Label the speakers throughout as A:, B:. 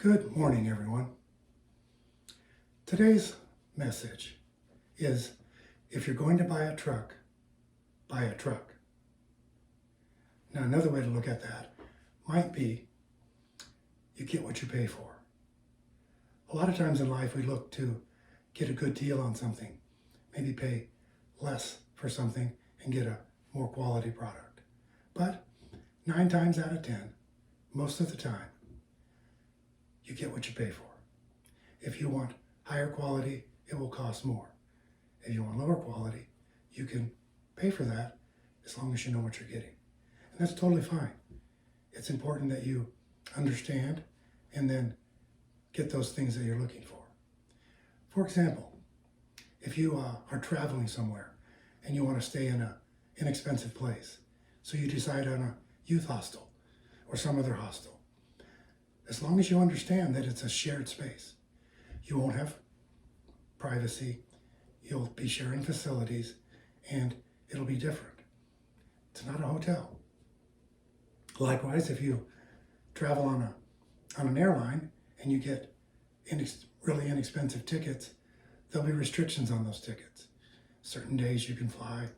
A: Good morning, everyone. Today's message is, if you're going to buy a truck, buy a truck. Now, another way to look at that might be, you get what you pay for. A lot of times in life, we look to get a good deal on something, maybe pay less for something and get a more quality product. But 9 times out of 10, most of the time, you get what you pay for. If you want higher quality, it will cost more. If you want lower quality, you can pay for that as long as you know what you're getting. And that's totally fine. It's important that you understand and then get those things that you're looking for. For example, if you are traveling somewhere and you want to stay in an inexpensive place, so you decide on a youth hostel or some other hostel, as long as you understand that it's a shared space, you won't have privacy, you'll be sharing facilities, and it'll be different. It's not a hotel. Likewise, if you travel on an airline and you get really inexpensive tickets, there'll be restrictions on those tickets. Certain days you can fly,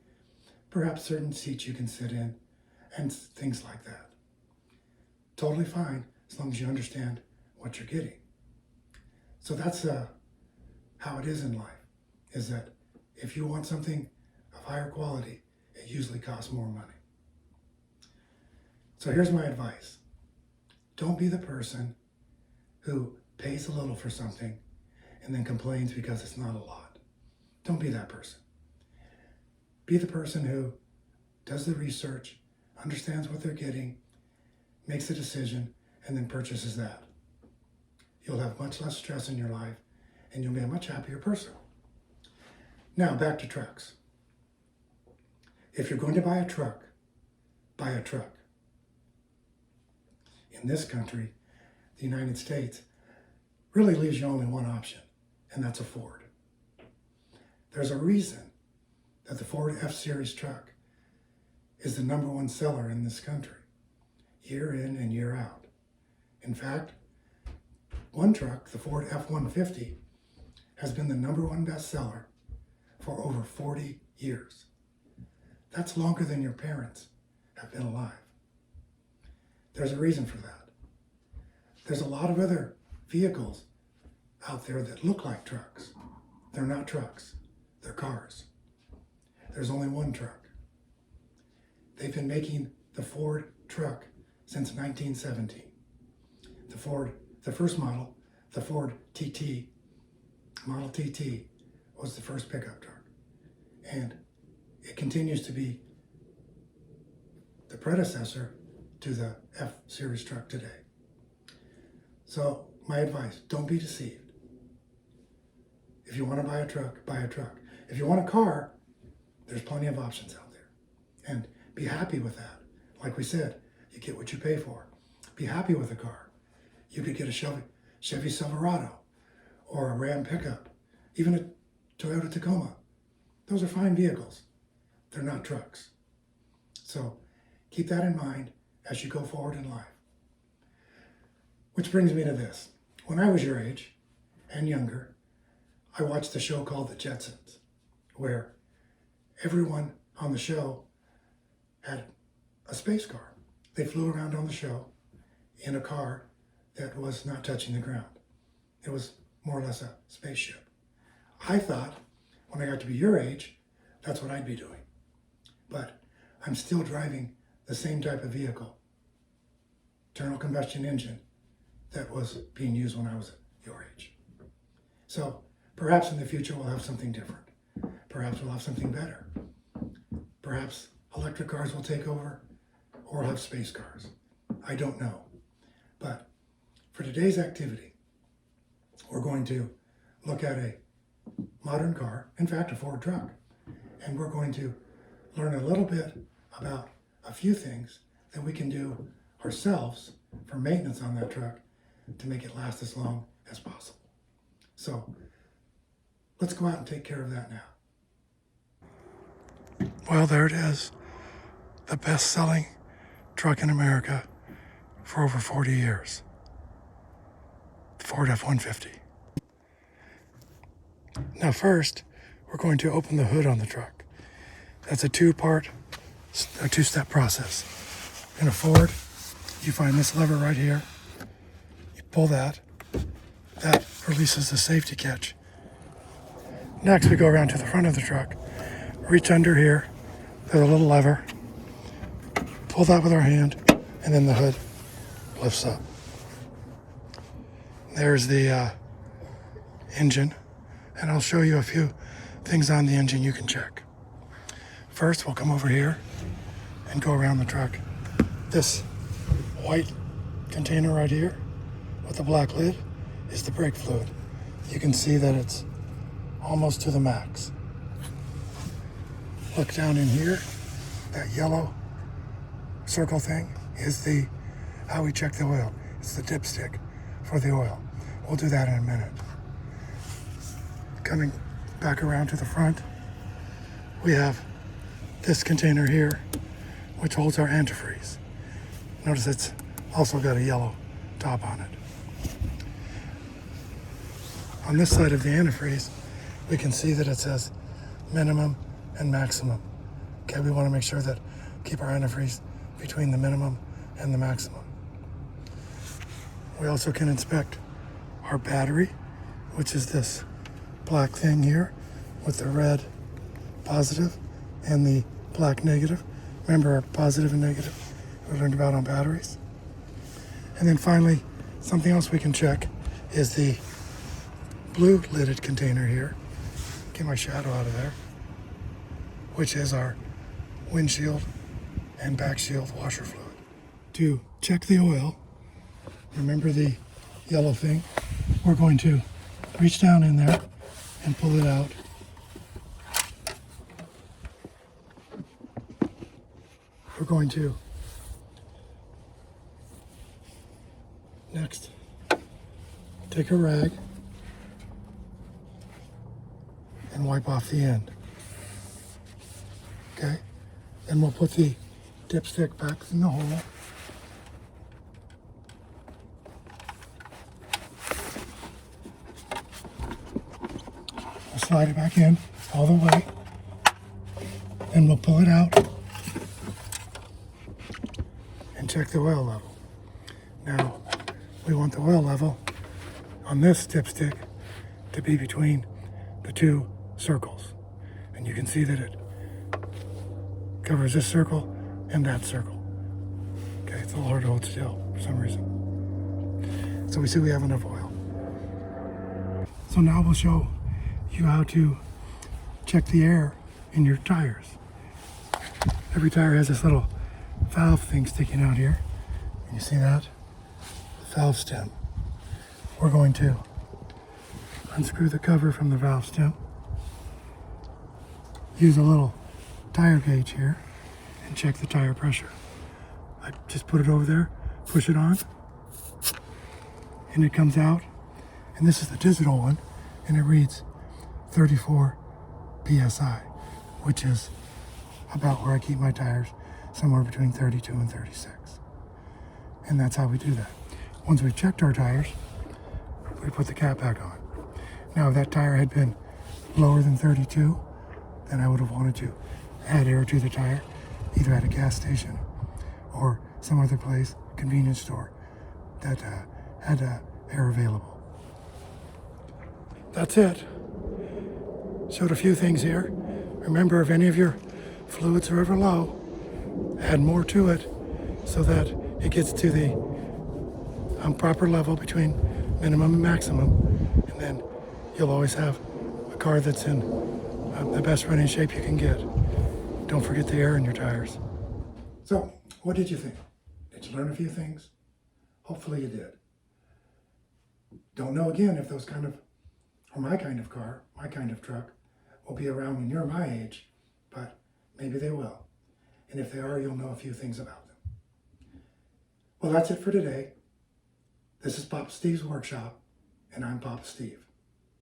A: perhaps certain seats you can sit in, and things like that. Totally fine, as long as you understand what you're getting. So that's how it is in life, is that if you want something of higher quality, it usually costs more money. So here's my advice. Don't be the person who pays a little for something and then complains because it's not a lot. Don't be that person. Be the person who does the research, understands what they're getting, makes a decision, and then purchases that. You'll have much less stress in your life and you'll be a much happier person. Now, back to trucks. If you're going to buy a truck, buy a truck. In this country, the United States, really leaves you only one option, and that's a Ford. There's a reason that the Ford F-Series truck is the #1 seller in this country, year in and year out. In fact, one truck, the Ford F-150, has been the #1 bestseller for over 40 years. That's longer than your parents have been alive. There's a reason for that. There's a lot of other vehicles out there that look like trucks. They're not trucks, they're cars. There's only one truck. They've been making the Ford truck since 1917. The first model, the Ford TT, Model TT, was the first pickup truck. And it continues to be the predecessor to the F-Series truck today. So my advice, don't be deceived. If you want to buy a truck, buy a truck. If you want a car, there's plenty of options out there. And be happy with that. Like we said, you get what you pay for. Be happy with a car. You could get a Chevy Silverado or a Ram pickup, even a Toyota Tacoma. Those are fine vehicles. They're not trucks. So keep that in mind as you go forward in life. Which brings me to this. When I was your age and younger, I watched a show called The Jetsons, where everyone on the show had a space car. They flew around on the show in a car that was not touching the ground. It was more or less a spaceship. I thought when I got to be your age, that's what I'd be doing. But I'm still driving the same type of vehicle, internal combustion engine, that was being used when I was your age. So perhaps in the future we'll have something different. Perhaps we'll have something better. Perhaps electric cars will take over, or we'll have space cars. I don't know. But for today's activity, we're going to look at a modern car, in fact, a Ford truck, and we're going to learn a little bit about a few things that we can do ourselves for maintenance on that truck to make it last as long as possible. So let's go out and take care of that now. Well, there it is, the best-selling truck in America for over 40 years. Ford F-150. Now first, we're going to open the hood on the truck. That's a two-step process. In a Ford, you find this lever right here. You pull that. That releases the safety catch. Next, we go around to the front of the truck, reach under here, there's a little lever, pull that with our hand, and then the hood lifts up. There's the engine, and I'll show you a few things on the engine you can check. First, we'll come over here and go around the truck. This white container right here with the black lid is the brake fluid. You can see that it's almost to the max. Look down in here, that yellow circle thing is how we check the oil. It's the dipstick for the oil. We'll do that in a minute. Coming back around to the front, we have this container here, which holds our antifreeze. Notice it's also got a yellow top on it. On this side of the antifreeze, we can see that it says minimum and maximum. Okay, we want to make sure that keep our antifreeze between the minimum and the maximum. We also can inspect our battery, which is this black thing here with the red positive and the black negative. Remember our positive and negative we learned about on batteries. And then finally, something else we can check is the blue lidded container here. Get my shadow out of there, which is our windshield and back shield washer fluid. To check the oil, remember the yellow thing? We're going to reach down in there and pull it out. We're going to next take a rag and wipe off the end. Okay? Then we'll put the dipstick back in the hole. We'll slide it back in all the way. Then we'll pull it out and check the oil level. Now, we want the oil level on this dipstick to be between the two circles. And you can see that it covers this circle and that circle. Okay, it's a little hard to hold still for some reason. So we see we have enough oil. So now we'll show you how to check the air in your tires. Every tire has this little valve thing sticking out here. You see that? The valve stem. We're going to unscrew the cover from the valve stem. Use a little tire gauge here and check the tire pressure. I just put it over there, push it on, and it comes out. And this is the digital one, and it reads 34 PSI, which is about where I keep my tires, somewhere between 32 and 36. And that's how we do that. Once we've checked our tires, we put the cap back on. Now, if that tire had been lower than 32, then I would have wanted to add air to the tire, either at a gas station or some other place, convenience store, that had air available. That's it. Showed a few things here. Remember, if any of your fluids are ever low, add more to it so that it gets to the proper level between minimum and maximum, and then you'll always have a car that's in the best running shape you can get. Don't forget the air in your tires. So, what did you think? Did you learn a few things? Hopefully you did. Don't know again if those kind of, or my kind of car, my kind of truck, will be around when you're my age, but maybe they will. And if they are, you'll know a few things about them. Well, that's it for today. This is Papa Steve's Workshop, and I'm Papa Steve.